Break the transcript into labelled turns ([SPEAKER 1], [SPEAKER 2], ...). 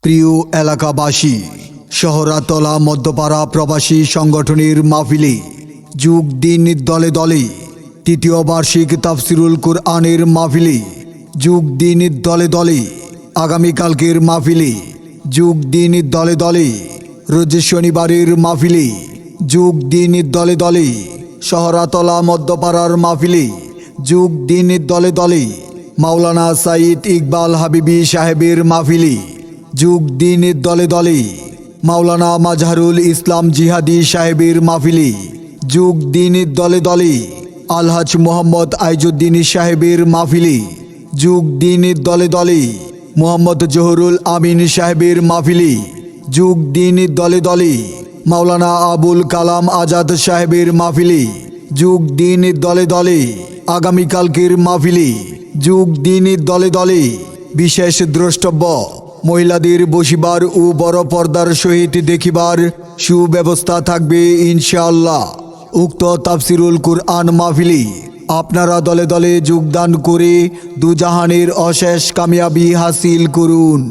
[SPEAKER 1] প্রিয় এলাকাবাসী, শহরাতলা মধ্যপাড়া প্রবাসী সংগঠনের মাহফিলে যুগ দিন দলে দলে তৃতীয় বার্ষিক তাফসিরুল কুরআনের মাহফিলে যুগ দিন দলে দলে আগামীকালকের মাহফিলে যুগ দিন দলে দলে রোজ শনিবারের মাহফিলে যুগ দিন দলে দলে শহরাতলা মধ্যপাড়ার মাহফিলে যুগ দিন দলে দলে মাওলানা সাইদ ইকবাল হাবিবি সাহেবের মাহফিলে যুগ দিন দলে দলে মাওলানা মাজহারুল ইসলাম জিহাদি সাহেবের মাহফিলে যুগ দিন দলে দলে আলহাজ মোহাম্মদ আইজুদ্দিন সাহেবের মাহফিলে যুগ দিন দলে দলে মোহাম্মদ জহুরুল আমিন সাহেবের মাহফিলে যুগ দিন দলে দলে মাওলানা আবুল কালাম আজাদ সাহেবের মাহফিলে যুগ দিন দলে দলে আগামীকালকের মাহফিলে যুগ দিন দলে দলে বিশেষ দ্রষ্টব্য মহিলাদের বসিবার ও বড় পর্দার সহিত দেখিবার সুব্যবস্থা থাকবে ইনশাআল্লাহ। উক্ত তাফসিরুল কুরআন মাহফিলে আপনারা দলে দলে যোগদান করে দুজাহানের অশেষ কামিয়াবি হাসিল করুন।